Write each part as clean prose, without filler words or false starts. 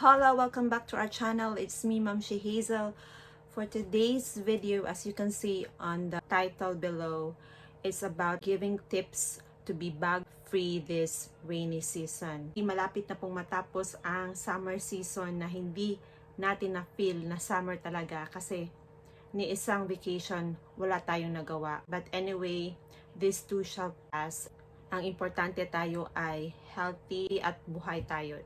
Hello, welcome back to our channel. It's me, Ma'am She Hazel. For today's video, as you can see on the title below, it's about giving tips to be bug-free this rainy season. Malapit na pong matapos ang summer season na hindi natin na-feel na summer talaga kasi ni isang vacation wala tayong nagawa. But anyway, this too shall pass. Ang importante tayo ay healthy at buhay tayo.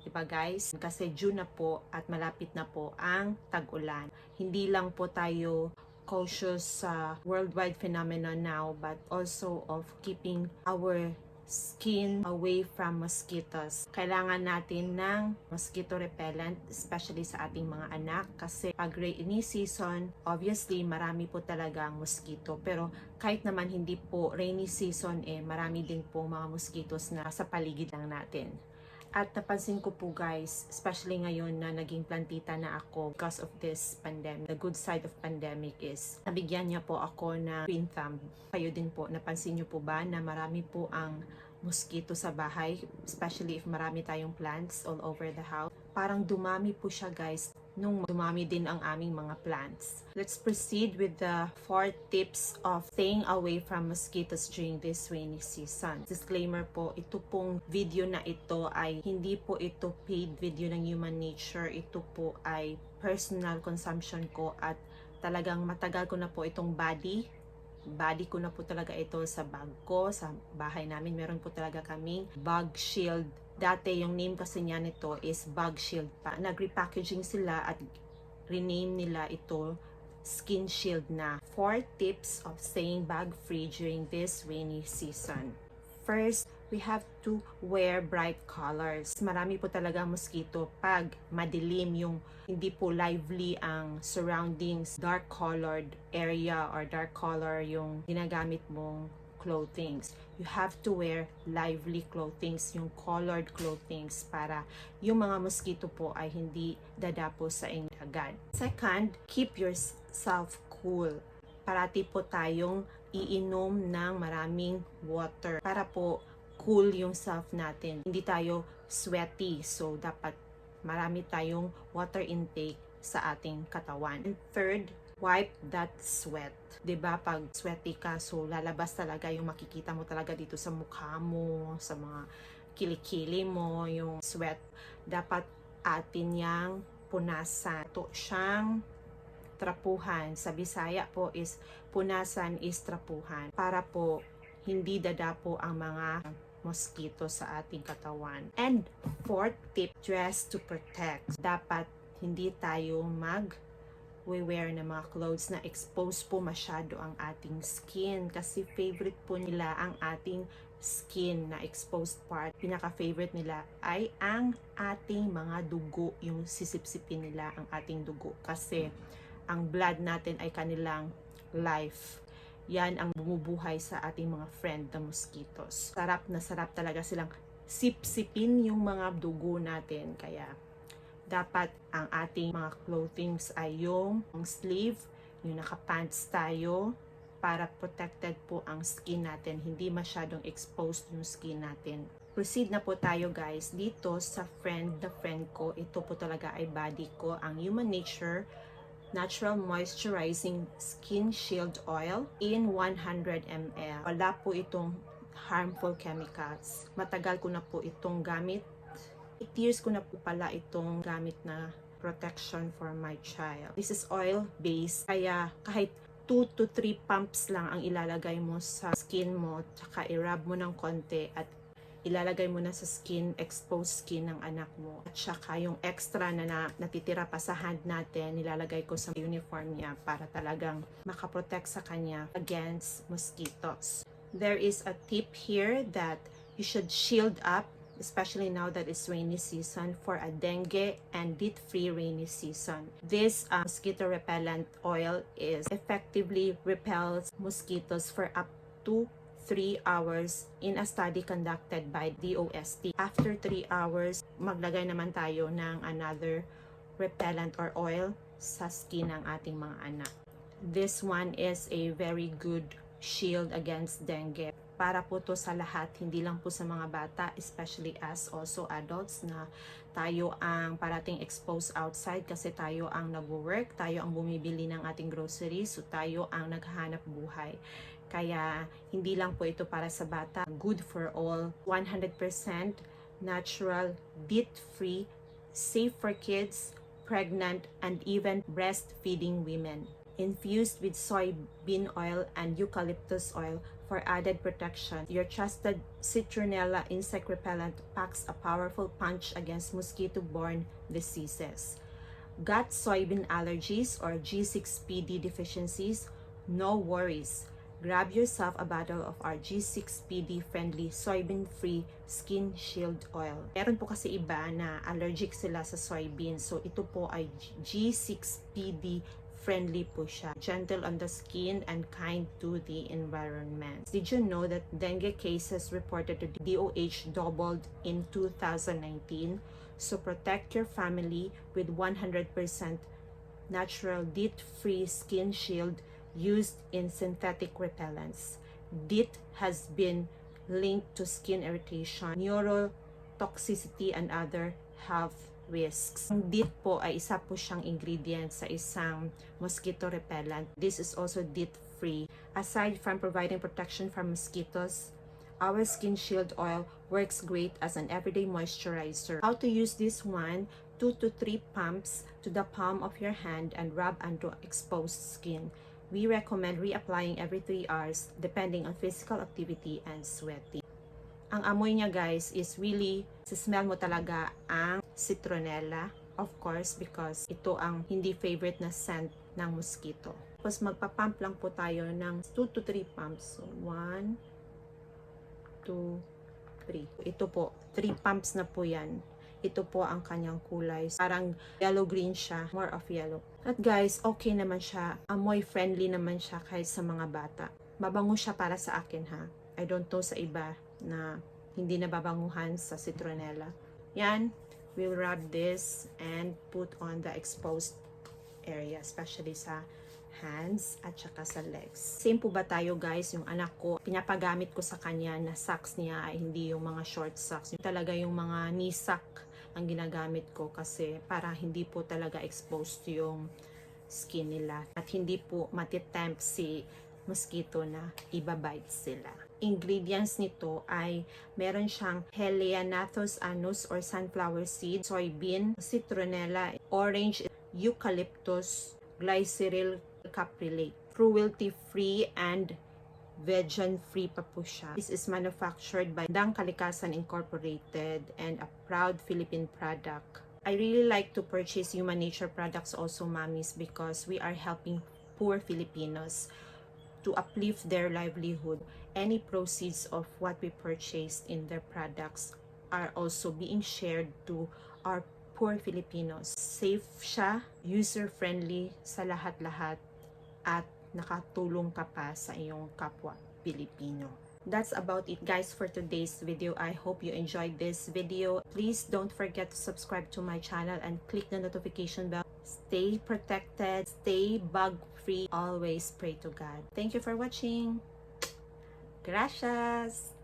Diba guys? Kasi June na po at malapit na po ang tag-ulan. Hindi lang po tayo cautious sa worldwide phenomenon now, but also of keeping our skin away from mosquitoes. Kailangan natin ng mosquito repellent, especially sa ating mga anak, kasi pag rainy season, obviously marami po talaga ang mosquito. Pero kahit naman hindi po rainy season, marami din po mga mosquitoes na sa paligid lang natin. At napansin ko po guys, especially ngayon na naging plantita na ako because of this pandemic. The good side of pandemic is, nabigyan niya po ako na green thumb. Kayo din po, napansin niyo po ba na marami po ang mosquito sa bahay, especially if marami tayong plants all over the house. Parang dumami po siya guys, nung dumami din ang aming mga plants. Let's proceed with the 4 tips of staying away from mosquitoes during this rainy season. Disclaimer po, ito pong video na ito ay hindi po ito paid video ng Human Nature. Ito po ay personal consumption ko at talagang matagal ko na po itong body ko na po talaga ito sa bag ko, sa bahay namin. Meron po talaga kaming bug shield. Dati yung name kasi niya nito is bug shield pa. Nag-repackaging sila at rename nila ito Skinshield na. 4 tips of staying bug free during this rainy season. First, we have to wear bright colors. Marami po talaga mosquito pag madilim, yung hindi po lively ang surroundings, dark colored area or dark color yung ginagamit mong clothings. You have to wear lively clothings, yung colored clothings, para yung mga mosquito po ay hindi dadapo sa inyo agad. Second, keep yourself cool. Parati po tayong iinom ng maraming water para po cool yung self natin. Hindi tayo sweaty, so dapat marami tayong water intake sa ating katawan. And third, wipe that sweat. 'Di ba pag sweaty ka, so lalabas talaga yung makikita mo talaga dito sa mukha mo, sa mga kilikili mo, yung sweat. Dapat atin yang punasan. Ito siyang trapuhan. Sa Bisaya po is punasan is trapuhan para po hindi dadapo ang mga mosquito sa ating katawan. And fourth tip, dress to protect. Dapat hindi tayo wear ng mga clothes na expose po masyado ang ating skin, kasi favorite po nila ang ating skin na exposed part. Pinaka-favorite nila ay ang ating mga dugo, yung sisipsipin nila ang ating dugo, kasi ang blood natin ay kanilang life. Yan ang bumubuhay sa ating mga friend na mosquitoes. Sarap na sarap talaga silang sipsipin yung mga dugo natin. Kaya dapat ang ating mga clothings ay yung sleeve, yung nakapants tayo, para protected po ang skin natin. Hindi masyadong exposed yung skin natin. Proceed na po tayo guys dito sa friend ko. Ito po talaga ay body ko, ang Human Nature Natural Moisturizing Skin Shield Oil in 100 ml. Wala po itong harmful chemicals. Matagal ko na po itong gamit. 8 years ko na po pala itong gamit na protection for my child. This is oil-based, kaya kahit 2 to 3 pumps lang ang ilalagay mo sa skin mo, tsaka i-rub mo ng konti at ilalagay mo na sa skin, exposed skin ng anak mo. At saka yung extra na natitira pa sa hand natin, nilalagay ko sa uniform niya para talagang makaprotect sa kanya against mosquitoes. There is a tip here that you should shield up, especially now that it's rainy season, for a dengue and DEET-free rainy season. This mosquito repellent oil is effectively repels mosquitoes for up to 3 hours in a study conducted by DOST. After 3 hours, maglagay naman tayo ng another repellent or oil sa skin ng ating mga anak. This one is a very good shield against dengue. para po to sa lahat, hindi lang po sa mga bata, especially us also adults na tayo ang parating exposed outside kasi tayo ang nagwo-work, tayo ang bumibili ng ating groceries, so tayo ang naghahanap buhay. Kaya hindi lang po ito para sa bata, good for all, 100% natural, DEET-free, safe for kids, pregnant, and even breastfeeding women. Infused with soybean oil and eucalyptus oil for added protection. Your trusted Citronella insect repellent packs a powerful punch against mosquito-borne diseases. Got soybean allergies or G6PD deficiencies? No worries. Grab yourself a bottle of our G6PD friendly soybean-free Skinshield oil. Meron po kasi iba na allergic sila sa soybean. So ito po ay G6PD friendly po siya. Gentle on the skin and kind to the environment. Did you know that dengue cases reported to the DOH doubled in 2019? So protect your family with 100% natural DEET-free skin shield used in synthetic repellents. DEET has been linked to skin irritation, neurotoxicity, and other health risks. Ang DEET po ay isa po siyang ingredient sa isang mosquito repellent. This is also DEET-free. Aside from providing protection from mosquitoes, our Skin Shield oil works great as an everyday moisturizer. How to use this one? 2 to 3 pumps to the palm of your hand and rub onto exposed skin. We recommend reapplying every 3 hours depending on physical activity and sweating. Ang amoy niya guys is really, smell mo talaga ang Citronella, of course, because ito ang hindi favorite na scent ng mosquito. Tapos magpa-pump lang po tayo ng 2 to 3 pumps. So 1, 2, 3. Ito po, 3 pumps na po yan. Ito po ang kanyang kulay. Parang yellow-green siya. More of yellow. At guys, okay naman siya. Amoy friendly naman siya kahit sa mga bata. Mabango siya para sa akin ha. I don't know sa iba na hindi nababanguhan sa Citronella. Yan. We'll rub this and put on the exposed area. Especially sa hands at saka sa legs. Same po ba tayo guys? Yung anak ko, pinapagamit ko sa kanya na socks niya ay hindi yung mga short socks. Yung talaga yung mga knee sock ang ginagamit ko kasi para hindi po talaga exposed yung skin nila at hindi po matitempt si mosquito na ibabite sila. Ingredients nito ay meron siyang Helianthus anus or sunflower seed, soybean, citronella, orange, eucalyptus, glyceryl caprylate, cruelty-free and vegan-free pa po siya. This is manufactured by Dang Kalikasan Incorporated and a proud Philippine product. I really like to purchase human nature products also, mommies, because we are helping poor Filipinos to uplift their livelihood. Any proceeds of what we purchased in their products are also being shared to our poor Filipinos. Safe siya, user-friendly sa lahat-lahat, at nakatulong ka pa sa iyong kapwa Pilipino. That's about it guys for today's video. I hope you enjoyed this video. Please don't forget to subscribe to my channel and click the notification bell. Stay protected, stay bug-free, always pray to God. Thank you for watching. Gracias!